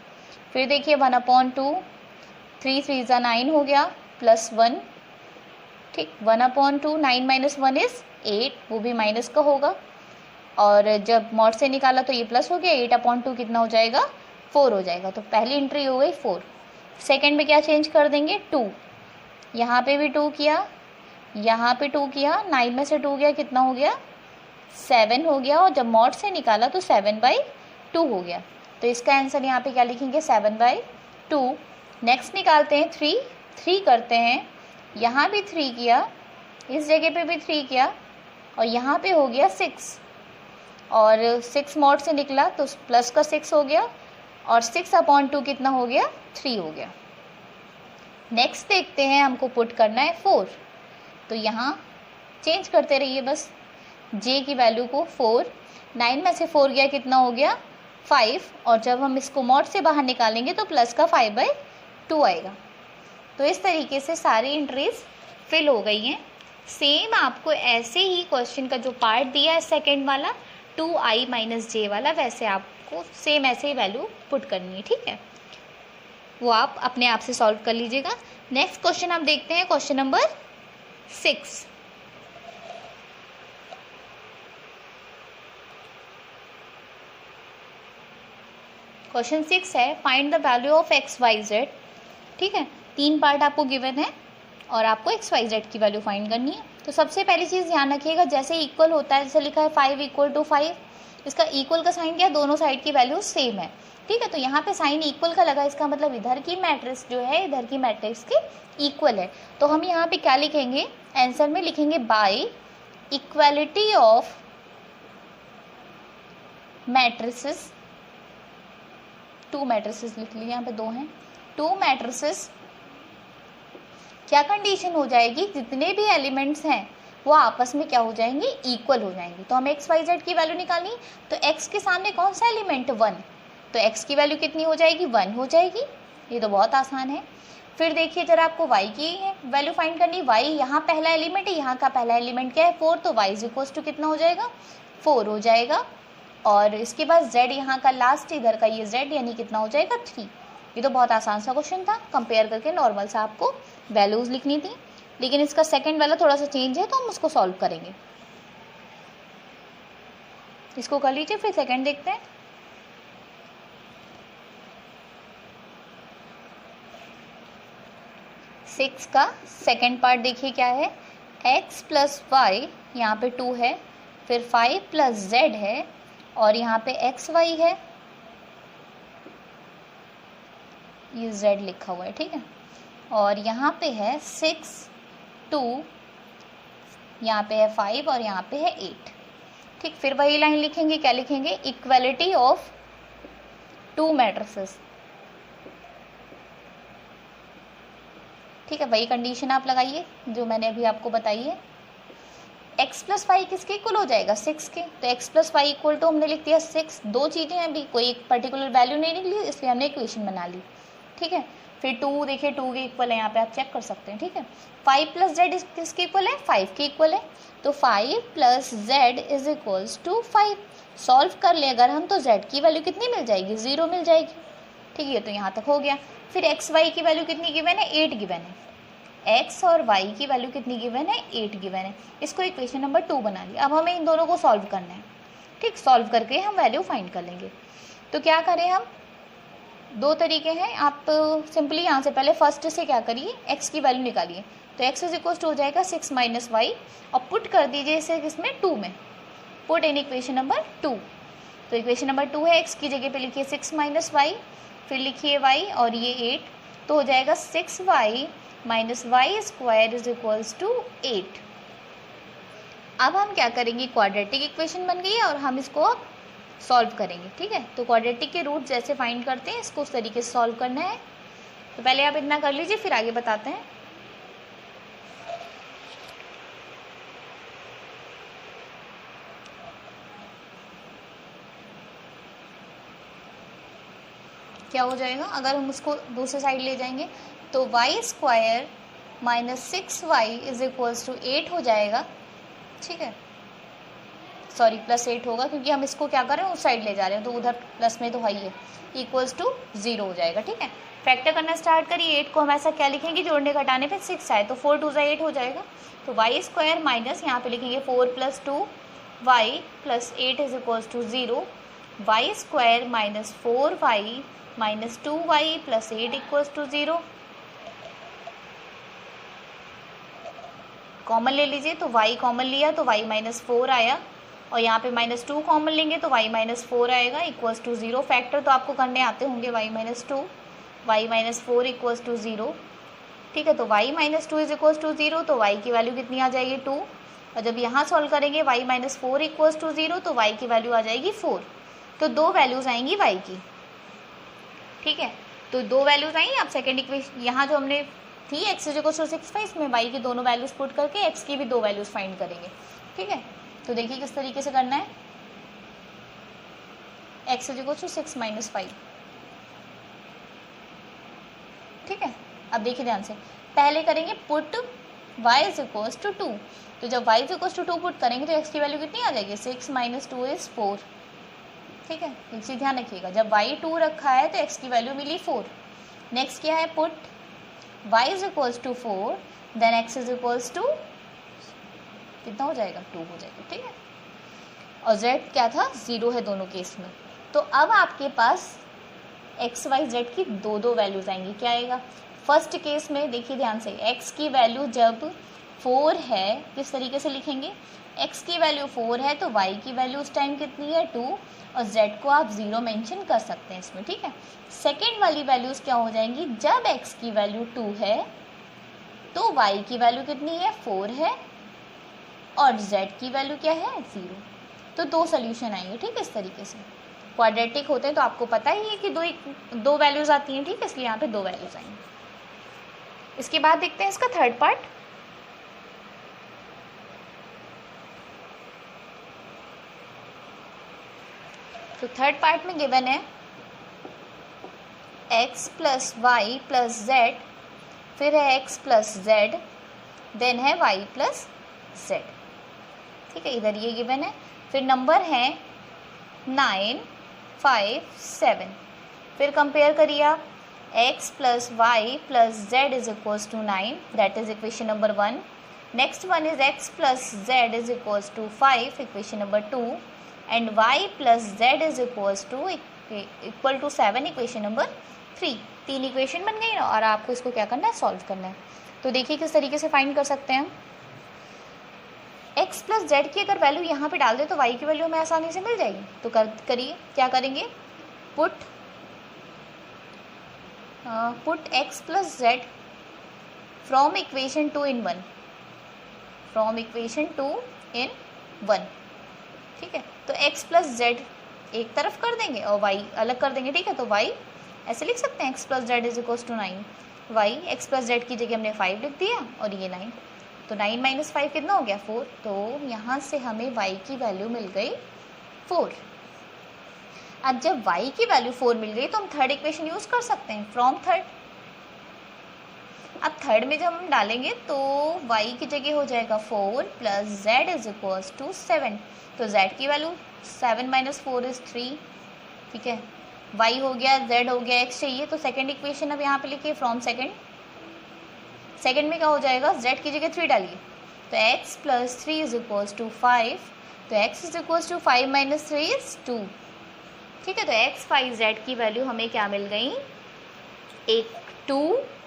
फिर देखिए 1/2 3 3 = 9 हो गया +1। ठीक, 1/2 9 - 1 इज 8, वो भी माइनस का होगा और जब मॉड से निकाला तो ये प्लस हो गया, 8/2 कितना हो जाएगा 4 हो जाएगा। तो पहली एंट्री हो गई 4। सेकंड में क्या चेंज कर देंगे 2, यहाँ पे भी 2 किया, यहाँ पे 2 किया, 9 में से 2 गया कितना हो गया 7 हो गया, और जब मॉड से निकाला तो 7/2 हो गया। तो इसका आंसर यहाँ पे क्या लिखेंगे, 7/2। नेक्स्ट निकालते हैं 3, 3 करते हैं, यहाँ भी 3 किया, इस जगह पे भी 3 किया, और यहाँ पे हो गया 6, और 6 मॉड से निकला तो प्लस का 6 हो गया, और 6/2 कितना हो गया, 3 हो गया। नेक्स्ट देखते हैं, हमको पुट करना है 4, तो यहाँ चेंज करते रहिए बस j की वैल्यू को। 4, 9 में से 4 गया, कितना हो गया, 5, और जब हम इसको मॉड से बाहर निकालेंगे तो प्लस का 5/2 आएगा। तो इस तरीके से सारी एंट्रीज फिल हो गई हैं। सेम आपको ऐसे ही क्वेश्चन का जो पार्ट दिया है सेकेंड वाला 2i - j वाला, वैसे आपको सेम ऐसे ही वैल्यू पुट करनी है, ठीक है। वो आप अपने आप से सॉल्व कर लीजिएगा। नेक्स्ट क्वेश्चन हम देखते हैं, क्वेश्चन नंबर 6। क्वेश्चन 6 है, find the value of XYZ। ठीक है, 3 पार्ट आपको गिवन है और आपको XYZ की वैल्यू फाइंड करनी है। तो सबसे पहली चीज़ ध्यान रखिएगा, जैसे इक्वल होता है, जैसे लिखा है 5 = 5, इसका इक्वल का साइन क्या, दोनों साइड की वैल्यू सेम है। ठीक है, तो यहाँ पे साइन इक्वल का लगा, इसका मतलब इधर की मैट्रिक्स जो है इधर की मैट्रिक्स के इक्वल है। तो हम यहाँ पे क्या लिखेंगे, आंसर में लिखेंगे by equality of matrices. 2 matrices लिख लिए, यहाँ पे 2 हैं, 2 मैट्रिसेस। क्या कंडीशन हो जाएगी, जितने भी एलिमेंट्स हैं वो आपस में क्या हो जाएंगे, इक्वल हो जाएंगे। तो हमें XYZ की वैल्यू निकालनी, तो x के सामने कौन सा एलिमेंट, 1, तो x की वैल्यू कितनी हो जाएगी, 1 हो जाएगी। ये तो बहुत आसान है। फिर देखिए जरा, आपको y की वैल्यू फाइंड करनी, y यहाँ पहला एलिमेंट है, यहाँ का पहला एलिमेंट क्या है, 4, तो y = कितना हो जाएगा, 4 हो जाएगा। और इसके बाद z यहाँ का लास्ट, इधर का ये z, यानी कितना हो जाएगा, 3। ये तो बहुत आसान सा क्वेश्चन था, कंपेयर करके नॉर्मल सा आपको वैल्यूज लिखनी थी, लेकिन इसका सेकंड वाला थोड़ा सा चेंज है तो हम उसको सॉल्व करेंगे। इसको कर लीजिए, फिर सेकंड देखते हैं। सिक्स का सेकंड पार्ट देखिए क्या है, x + y, यहाँ पे 2 है, फिर 5 + z है, और यहाँ पे xy है, ये z लिखा हुआ है, ठीक है। और यहाँ पे है 6, 2, यहाँ पे है 5, और यहाँ पे है 8। ठीक, फिर वही लाइन लिखेंगे, क्या लिखेंगे, इक्वालिटी ऑफ 2 मैट्रिसेस। ठीक है, वही कंडीशन आप लगाइए जो मैंने अभी आपको बताई है। x + y किसके इक्वल हो जाएगा, 6 के, तो x + y = हमने लिख दिया 6। 2 चीज़ें हैं, अभी कोई एक पर्टिकुलर वैल्यू नहीं निकली, इसलिए हमने इक्वेशन बना ली। ठीक है, फिर 2 देखिए, 2 के इक्वल है, यहाँ पे आप चेक कर सकते हैं। ठीक है, 5 + z किसके इक्वल है, 5 के इक्वल है, तो 5 + z = 5। सॉल्व कर ले अगर हम, तो z की वैल्यू कितनी मिल जाएगी, 0 मिल जाएगी। ठीक है, तो यहाँ तक हो गया। फिर x y की वैल्यू कितनी गिवन है, 8 गिवन है। x और y की वैल्यू कितनी गिवन है, 8 गिवन है। इसको इक्वेशन नंबर 2 बना लिया। अब हमें इन दोनों को सॉल्व करना है। ठीक, सॉल्व करके हम वैल्यू फाइंड कर लेंगे। तो क्या करें हम, 2 तरीके हैं। आप सिंपली यहाँ से पहले फर्स्ट से क्या करिए, x की वैल्यू निकालिए। तो x = हो जाएगा 6 - y, और पुट कर दीजिए इसे किसमें, 2 में, पुट इन इक्वेशन नंबर 2। तो इक्वेशन नंबर 2 है, x की जगह पे लिखिए 6 - y, फिर लिखिए y, और ये 8, तो हो जाएगा 6y - y² = 8। अब हम क्या करेंगे, क्वाड्रेटिक इक्वेशन बन गई है और हम इसको सॉल्व करेंगे। ठीक है, तो क्वाड्रेटिक के रूट जैसे फाइंड करते हैं, इसको उस तरीके से सॉल्व करना है। तो पहले आप इतना कर लीजिए, फिर आगे बताते हैं। क्या हो जाएगा, अगर हम उसको दूसरे साइड ले जाएंगे तो y² - 6y = 8 हो जाएगा। ठीक है, सॉरी +8 होगा, क्योंकि हम इसको क्या कर रहे हैं, उस साइड ले जा रहे हैं, तो उधर प्लस में तो है ही है, = 0 हो जाएगा। ठीक है, फैक्टर करना स्टार्ट करिए। 8 को हम ऐसा क्या लिखेंगे, जोड़ने घटाने पे 6 आए, तो 4 × 2 = 8 हो जाएगा। तो y² माइनस, यहाँ पे लिखेंगे 4 + 2y + 8 = 0, y² - 4y - 2y + 8 = 0। Common ले लीजिए, तो y कॉमन लिया तो y - 4 आया, और यहाँ पे -2 कॉमन लेंगे तो y-4 आएगा इक्वल्स टू 0। फैक्टर तो आपको करने आते होंगे, y-2 y-4 इक्वल्स टू 0। ठीक है, तो y-2 इज इक्वल्स टू 0, तो y की वैल्यू कितनी आ जाएगी 2। और जब यहाँ सॉल्व करेंगे y-4 इक्वल्स टू 0 तो y की वैल्यू आ जाएगी 4। तो 2 वैल्यूज़ आएंगी y की। ठीक है, तो 2 वैल्यूज़ आई। आप सेकेंड इक्वेशन यहाँ जो हमने थी x इज इक्वल्स टू 6 था, इसमें y की दोनों वैल्यूज़ पुट करके x की भी 2 वैल्यूज़ फाइंड करेंगे। ठीक है, तो देखिए किस तरीके से करना है। x is equals to 6 - 5। ठीक है, अब देखिए ध्यान से, पहले करेंगे put y is equals to 2। तो जब y is equals to 2 put करेंगे तो x की वैल्यू कितनी आ जाएगी, 6 - 2 इज 4। ठीक है, एक चीज़ ध्यान रखिएगा, जब y 2 रखा है तो x की वैल्यू मिली 4। नेक्स्ट क्या है, put y is equals to 4 then x is equals to कितना हो जाएगा, 2 हो जाएगा। ठीक है, और z क्या था, 0 है दोनों केस में। तो अब आपके पास x y z की दो वैल्यूज आएंगी। क्या आएगा, फर्स्ट केस में देखिए ध्यान से, x की वैल्यू जब 4 है किस तरीके से लिखेंगे, x की वैल्यू 4 है तो y की वैल्यू उस टाइम कितनी है 2, और z को आप 0 मेंशन कर सकते हैं इसमें। ठीक है, सेकेंड वाली वैल्यूज़ क्या हो जाएंगी, जब x की वैल्यू 2 है तो y की वैल्यू कितनी है 4 है, और z की वैल्यू क्या है 0। तो 2 सोल्यूशन आएंगे। ठीक है, इस तरीके से क्वाड्रेटिक होते हैं तो आपको पता ही है कि दो वैल्यूज़ आती हैं। ठीक है, इसलिए यहाँ पे 2 वैल्यूज़ आएंगी। इसके बाद देखते हैं इसका थर्ड पार्ट। तो थर्ड पार्ट में गिवन है x plus y plus z, फिर है x प्लस जेड, देन है y प्लस जेड। ठीक है, इधर ये गिवन है। फिर नंबर है 9, 5, 7। फिर कंपेयर करिए आप, x plus y plus z is equals to 9, that is equation number 1। Next one is x plus z is equals to 5, equation number 2। And y plus z is equals to equal to 7, equation number 3। 3 equation बन गई ना, और आपको इसको क्या करना है, solve करना है। तो देखिए किस तरीके से फाइंड कर सकते हैं हम। x प्लस जेड की अगर वैल्यू यहाँ पे डाल दे तो y की वैल्यू हमें आसानी से मिल जाएगी। तो करिए, क्या करेंगे, put x plus Z from equation 2 in 1, from equation 2 in 1। ठीक है, तो x प्लस जेड एक तरफ कर देंगे और y अलग कर देंगे। ठीक है, तो y ऐसे लिख सकते हैं, x plus z is equals to 9, y x plus z की जगह हमने 5 लिख दिया और ये 9, तो 9 - 5 कितना हो गया 4। तो यहाँ से हमें y की वैल्यू मिल गई 4। अब जब y की वैल्यू 4 मिल गई तो हम थर्ड इक्वेशन यूज़ कर सकते हैं, फ्रॉम थर्ड। अब थर्ड में जब हम डालेंगे तो y की जगह हो जाएगा 4 plus z is equals to 7। तो z की वैल्यू 7 - 4 इज 3। ठीक है, y हो गया, z हो गया, x चाहिए, तो सेकंड इक्वेशन अब यहाँ पे लिखिए, फ्रॉम सेकंड। सेकंड में क्या हो जाएगा, z की जगह 3 डालिए, तो x plus 3 is equals to 5। तो x is equals to 5 - 3 is 2। ठीक है, तो x 5 z की वैल्यू हमें क्या मिल गई, 1 2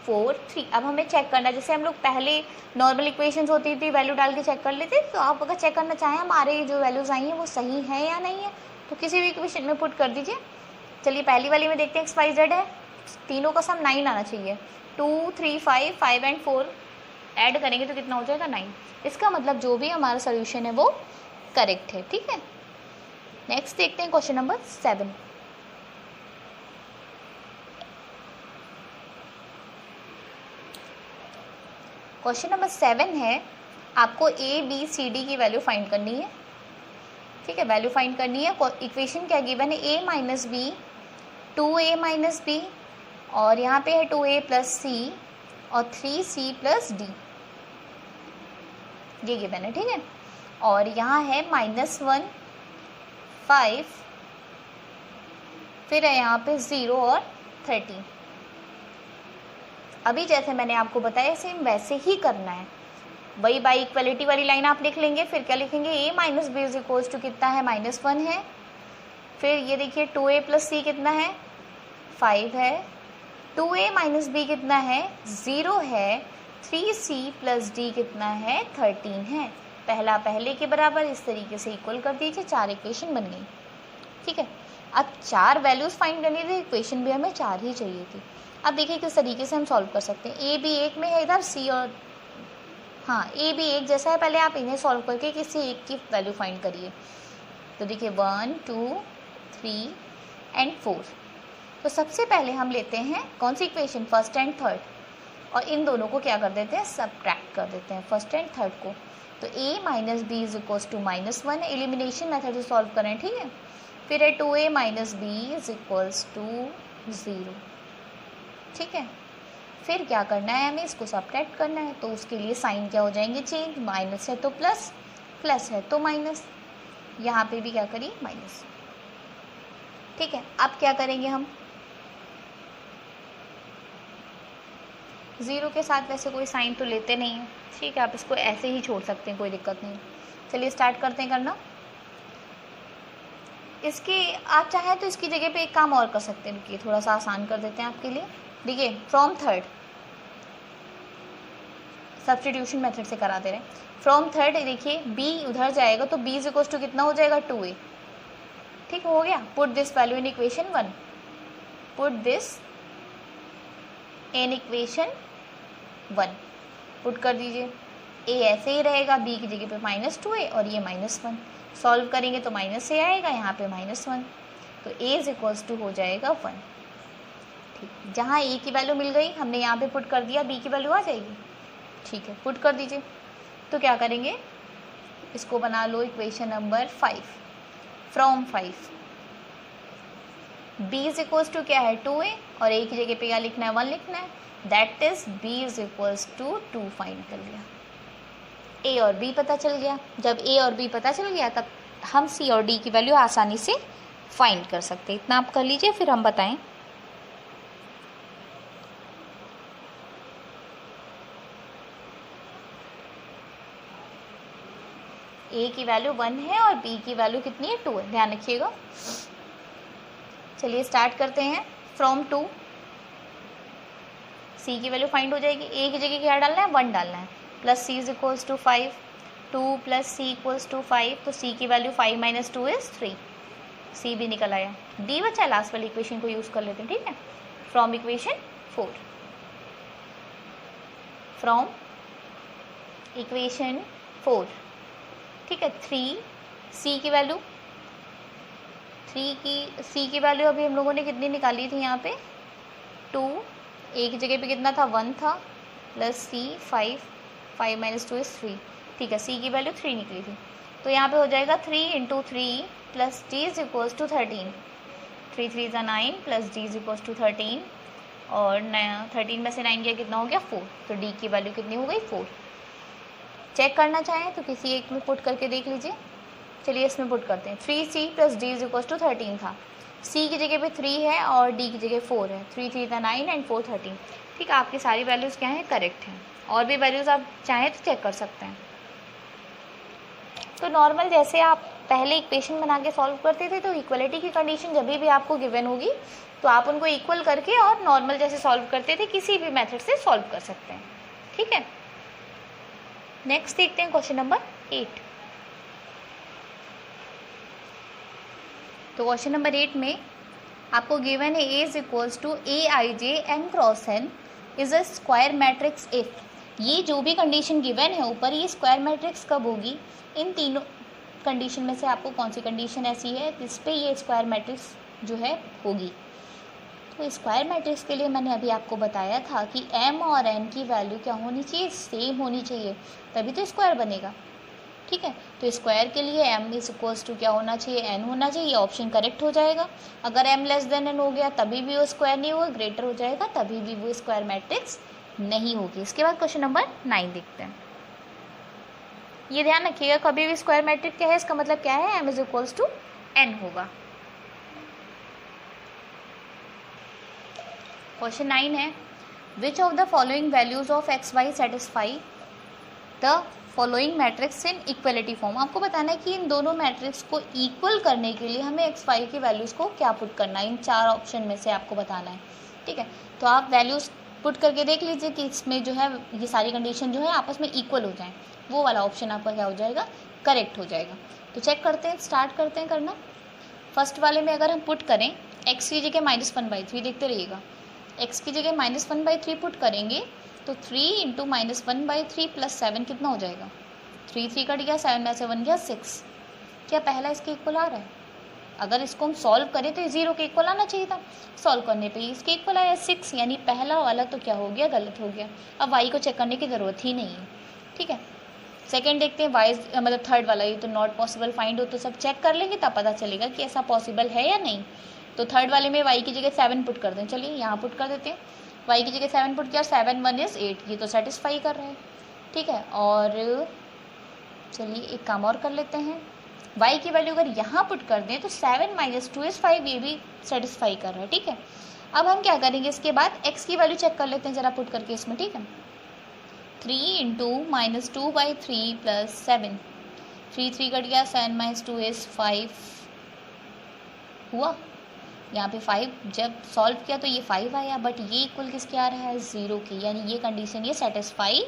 4 3। अब हमें चेक करना है, जैसे हम लोग पहले नॉर्मल इक्वेशंस होती थी वैल्यू डाल के चेक कर लेते, तो आप अगर चेक करना चाहें हमारे जो वैल्यूज़ आई हैं वो सही है या नहीं है, तो किसी भी इक्वेशन में पुट कर दीजिए। चलिए पहली वाली में देखते हैं, x 5 z है, तीनों का सम 9 आना चाहिए। 2 3 5 5 एंड 4 ऐड करेंगे तो कितना हो जाएगा 9। इसका मतलब जो भी हमारा सोल्यूशन है वो करेक्ट है। ठीक है, नेक्स्ट देखते हैं क्वेश्चन नंबर 7। क्वेश्चन नंबर 7 है, आपको a b c d की वैल्यू फाइंड करनी है। ठीक है, वैल्यू फाइंड करनी है। इक्वेशन क्या गिवन है, a minus b 2a minus b, और यहाँ पे है 2a प्लस सी और 3c प्लस डी, ये गिवन है। ठीक है, और यहाँ है -1 5, फिर है यहाँ पे 0 और 13। अभी जैसे मैंने आपको बताया सेम वैसे ही करना है, वही बाई इक्वलिटी वाली लाइन आप लिख लेंगे। फिर क्या लिखेंगे, a minus b is equals to कितना है, -1 है। फिर ये देखिए 2a प्लस सी कितना है, 5 है। 2a माइनस बी कितना है, 0 है। 3c प्लस डी कितना है, 13 है। पहला पहले के बराबर इस तरीके से इक्वल कर दीजिए, 4 इक्वेशन बन गई। ठीक है, अब 4 वैल्यूज़ फाइंड करनी थी, इक्वेशन भी हमें 4 ही चाहिए थी। अब देखिए किस तरीके से हम सॉल्व कर सकते हैं। ए भी एक में है इधर, सी और हाँ ए भी एक जैसा है, पहले आप इन्हें सॉल्व करके किसी एक की वैल्यू फाइंड करिए। तो देखिए 1 2 3 एंड 4। तो सबसे पहले हम लेते हैं कौन सी इक्वेशन, फर्स्ट एंड थर्ड, और इन दोनों को क्या कर देते हैं, सबट्रैक्ट कर देते हैं, फर्स्ट एंड थर्ड को। तो a minus b is equals to -1, elimination method से सॉल्व करें। ठीक है, फिर है 2a minus b is equals to 0। ठीक है, फिर क्या करना है, हमें इसको सबट्रैक्ट करना है। तो उसके लिए साइन क्या हो जाएंगे चेंज, माइनस है तो प्लस, प्लस है तो माइनस, यहाँ पे भी क्या करिए माइनस। ठीक है, अब क्या करेंगे हम, 0 के साथ वैसे कोई साइन तो लेते नहीं है। ठीक है, आप इसको ऐसे ही छोड़ सकते हैं, कोई दिक्कत नहीं। चलिए स्टार्ट करते हैं करना। इसकी आप चाहें तो इसकी जगह पे एक काम और कर सकते हैं, रुकिए थोड़ा सा आसान कर देते हैं आपके लिए। देखिए फ्रॉम थर्ड, सब्स्टिट्यूशन मेथड से करा दे रहे हैं। फ्रॉम थर्ड देखिए b उधर जाएगा तो b इज इक्वल टू कितना हो जाएगा, 2a। ठीक हो गया, put this value in equation 1, put this in equation 1, put कर दीजिए। a ऐसे ही रहेगा, b की जगह पे -2a और ये -1, सॉल्व करेंगे तो माइनस से आएगा, यहाँ पे -1, तो a इज इक्वल्स टू हो जाएगा 1। ठीक, जहाँ a की वैल्यू मिल गई हमने यहाँ पे पुट कर दिया, b की वैल्यू आ जाएगी। ठीक है, पुट कर दीजिए। तो क्या करेंगे, इसको बना लो equation number 5। From 5 b is equals to क्या है 2a, और a की जगह पे क्या लिखना है, 1 लिखना है, that is b is equals to 2 find कर लिया। a और b पता चल गया, जब a और b पता चल गया तब हम c और d की वैल्यू आसानी से फाइंड कर सकते हैं। इतना आप कर लीजिए, फिर हम बताएं। a की वैल्यू 1 है और b की वैल्यू कितनी है, 2 है, ध्यान रखिएगा। चलिए स्टार्ट करते हैं। फ्रॉम 2 c की वैल्यू फाइंड हो जाएगी, a की जगह क्या डालना है, 1 डालना है, plus c is equals to 5, 2 plus c equals to 5, तो c की वैल्यू 5 माइनस 2 इज 3, c भी निकल आया। d बचा, लास्ट वाली इक्वेशन को यूज़ कर लेते हैं। ठीक है, फ्रॉम इक्वेशन 4, फ्रॉम इक्वेशन 4। ठीक है, 3 c की वैल्यू, c की वैल्यू अभी हम लोगों ने कितनी निकाली थी, यहाँ पे 2, a की जगह पे कितना था, 1 था, प्लस c 5 माइनस 2 इज 3। ठीक है, c की वैल्यू 3 निकली थी, तो यहाँ पे हो जाएगा 3 into 3 plus d is equals to 13, 3 3 ज़ा 9 plus d is equals to 13, और 13 में से 9 गया कितना हो गया 4, तो d की वैल्यू कितनी हो गई 4। चेक करना चाहें तो किसी एक में पुट करके देख लीजिए। चलिए इसमें पुट करते हैं, 3c plus d is equals to 13 था, c की जगह पे 3 है और d की जगह 4 है, 3 3 था 9 एंड 4 13। ठीक है, आपकी सारी वैल्यूज़ क्या हैं, करेक्ट हैं। और भी वैल्यूज़ आप चाहें तो चेक कर सकते हैं। तो नॉर्मल जैसे आप पहले इक्वेशन बना के सॉल्व करते थे, तो इक्वलिटी की कंडीशन जब भी आपको गिवन होगी तो आप उनको इक्वल करके और नॉर्मल जैसे सॉल्व करते थे किसी भी मेथड से सॉल्व कर सकते हैं। ठीक है, नेक्स्ट देखते हैं क्वेश्चन नंबर 8। तो क्वेश्चन नंबर 8 में आपको गिवन है a is equals to aij n cross n is a square matrix if. ये जो भी कंडीशन गिवन है ऊपर, ये स्क्वायर मैट्रिक्स कब होगी, इन तीनों कंडीशन में से आपको कौन सी कंडीशन ऐसी है जिस पे ये स्क्वायर मैट्रिक्स जो है होगी। तो स्क्वायर मैट्रिक्स के लिए मैंने अभी आपको बताया था कि m और n की वैल्यू क्या होनी चाहिए, सेम होनी चाहिए, तभी तो स्क्वायर बनेगा। ठीक है, तो स्क्वायर के लिए m इज इक्वल्स टू क्या होना चाहिए, n होना चाहिए, ऑप्शन करेक्ट हो जाएगा। अगर m लेस देन n हो गया तभी भी वो स्क्वायर नहीं होगा, ग्रेटर हो जाएगा तभी भी वो स्क्वायर मैट्रिक्स नहीं होगी। इसके बाद क्वेश्चन नंबर 9 देखते हैं। ये ध्यान रखिएगा, कभी भी स्क्वायर मैट्रिक्स क्या है, इसका मतलब क्या है, m is equals to n होगा। क्वेश्चन 9 है, which of the following values of x y satisfy the following matrix in equality form. आपको बताना है कि इन दोनों मैट्रिक्स को इक्वल करने के लिए हमें एक्स वाई की वैल्यूज़ को क्या पुट करना है, इन 4 ऑप्शन में से आपको बताना है। ठीक है, तो आप वैल्यूज़ पुट करके देख लीजिए कि इसमें जो है ये सारी कंडीशन जो है आपस में इक्वल हो जाएं, वो वाला ऑप्शन आपका क्या हो जाएगा, करेक्ट हो जाएगा। तो चेक करते हैं, स्टार्ट करते हैं करना। फर्स्ट वाले में अगर हम पुट करें x की जगह -1/3, देखते रहिएगा, x की जगह -1/3 पुट करेंगे तो 3 इंटू -1/3 प्लस 7 कितना हो जाएगा, 3 3 कट गया, 7 में से 1 गया 6। क्या पहला इसके इक्वल आ रहा है? अगर इसको हम सॉल्व करें तो 0 के इक्वल आना चाहिए था, सॉल्व करने पे ही इसके इक्वल आया 6, यानी पहला वाला तो क्या हो गया, गलत हो गया। अब y को चेक करने की ज़रूरत ही नहीं है, ठीक है। सेकंड देखते हैं, y मतलब थर्ड वाला, ये तो नॉट पॉसिबल फाइंड हो, तो सब चेक कर लेंगे तब पता चलेगा कि ऐसा पॉसिबल है या नहीं। तो थर्ड वाले में y की जगह 7 पुट कर दें, चलिए यहाँ पुट कर देते हैं, y की जगह 7 पुट किया, 7 1 इज़ 8, ये तो सेटिस्फाई कर रहा है, ठीक है। और चलिए एक काम और कर लेते हैं, y की वैल्यू अगर यहाँ पुट कर दें तो 7 - 2 इज़ 5, ये भी सेटिस्फाई कर रहा है, ठीक है। अब हम क्या करेंगे, इसके बाद x की वैल्यू चेक कर लेते हैं ज़रा पुट करके इसमें, ठीक है। 3 इंटू -2/3 प्लस 7, 3 3 कट गया, 7 - 2 इज़ 5 हुआ। यहाँ पे 5 जब सॉल्व किया तो ये 5 आया, बट ये इक्वल किसके आ रहा है, 0 के, यानी ये कंडीशन ये सेटिस्फाई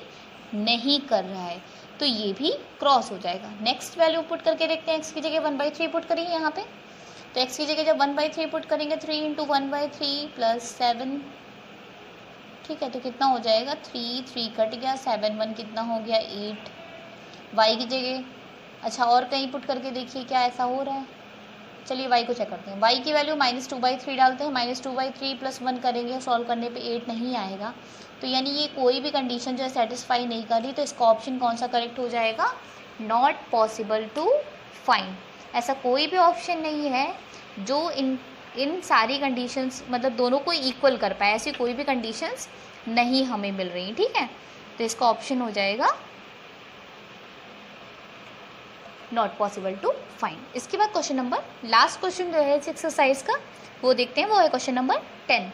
नहीं कर रहा है, तो ये भी क्रॉस हो जाएगा। नेक्स्ट वैल्यू पुट करके देखते हैं, x की जगह 1/3 पुट करेंगे यहाँ पे, तो x की जगह जब 1/3 पुट करेंगे 3 इंटू 1/3 प्लस 7, ठीक है, तो कितना हो जाएगा, 3 3 कट गया, 7 1 कितना हो गया 8। y की जगह अच्छा और कहीं पुट करके देखिए क्या ऐसा हो रहा है, चलिए y को चेक करते हैं। y की वैल्यू -2/3 डालते हैं, -2/3 प्लस 1 करेंगे, सॉल्व करने पे 8 नहीं आएगा, तो यानी ये कोई भी कंडीशन जो है सेटिस्फाई नहीं कर रही, तो इसका ऑप्शन कौन सा करेक्ट हो जाएगा, नॉट पॉसिबल टू फाइंड। ऐसा कोई भी ऑप्शन नहीं है जो इन सारी कंडीशंस मतलब दोनों को इक्वल कर पाए, ऐसी कोई भी कंडीशंस नहीं हमें मिल रही, ठीक है। तो इसका ऑप्शन हो जाएगा नॉट पॉसिबल टू फाइंड। इसके बाद क्वेश्चन नंबर, लास्ट क्वेश्चन जो है इस एक्सरसाइज का वो देखते हैं, वो है क्वेश्चन नंबर 10।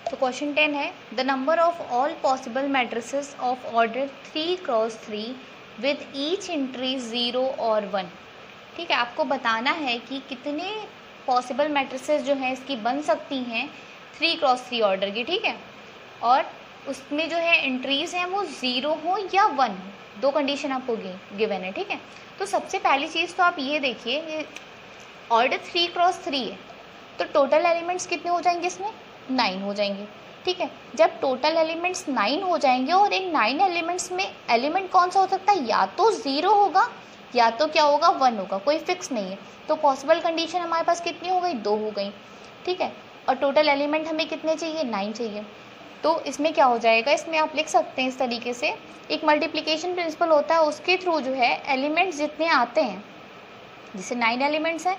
तो क्वेश्चन 10 है, the number of all possible matrices of order 3x3 with each entry 0 और 1, ठीक है। आपको बताना है कि कितने पॉसिबल मैट्रिसेस जो हैं इसकी बन सकती हैं 3x3 ऑर्डर की, ठीक है, और उसमें जो है एंट्रीज हैं वो 0 हो या 1 हो, दो कंडीशन आपको गिवन है, ठीक है। तो सबसे पहली चीज़ तो आप ये देखिए, ऑर्डर 3x3 है, तो टोटल एलिमेंट्स कितने हो जाएंगे इसमें, 9 हो जाएंगे, ठीक है। जब टोटल एलिमेंट्स 9 हो जाएंगे और इन 9 एलिमेंट्स में एलिमेंट कौन सा हो सकता है, या तो 0 होगा या तो क्या होगा, 1 होगा, कोई फिक्स नहीं है। तो पॉसिबल कंडीशन हमारे पास कितनी हो गई, 2 हो गई, ठीक है। और टोटल एलिमेंट हमें कितने चाहिए, 9 चाहिए। तो इसमें क्या हो जाएगा, इसमें आप लिख सकते हैं इस तरीके से, एक मल्टीप्लिकेशन प्रिंसिपल होता है, उसके थ्रू जो है एलिमेंट्स जितने आते हैं, जैसे 9 एलिमेंट्स हैं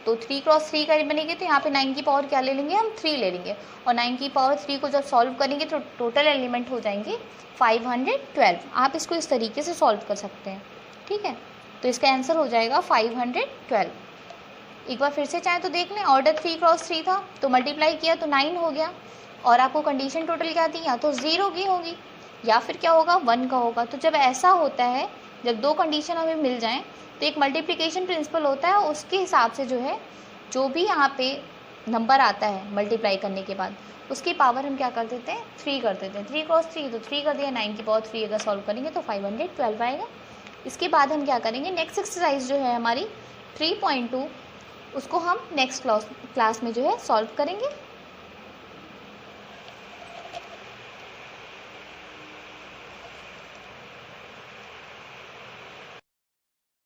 तो 3x3 का बनेगी, तो यहाँ पे 9 की पावर क्या ले लेंगे, हम 3 ले लेंगे, और 9 की पावर 3 को जब सॉल्व करेंगे तो टोटल एलिमेंट हो जाएंगे 512। आप इसको इस तरीके से सॉल्व कर सकते हैं, ठीक है। तो इसका आंसर हो जाएगा 512। एक बार फिर से चाहे तो देख लें, ऑर्डर 3x3 था तो मल्टीप्लाई किया तो 9 हो गया, और आपको कंडीशन टोटल क्या थी, या तो 0 की होगी या फिर क्या होगा, 1 का होगा। तो जब ऐसा होता है, जब दो कंडीशन हमें मिल जाएं, तो एक मल्टीप्लिकेशन प्रिंसिपल होता है, उसके हिसाब से जो है जो भी यहाँ पे नंबर आता है मल्टीप्लाई करने के बाद, उसकी पावर हम क्या कर देते हैं, 3 कर देते हैं। 3x3 तो 3 कर दिया, 9 की पावर 3 अगर सॉल्व करेंगे तो 512 आएगा। इसके बाद हम क्या करेंगे, नेक्स्ट एक्सरसाइज जो है हमारी 3.2, उसको हम नेक्स्ट क्लास में जो है सॉल्व करेंगे।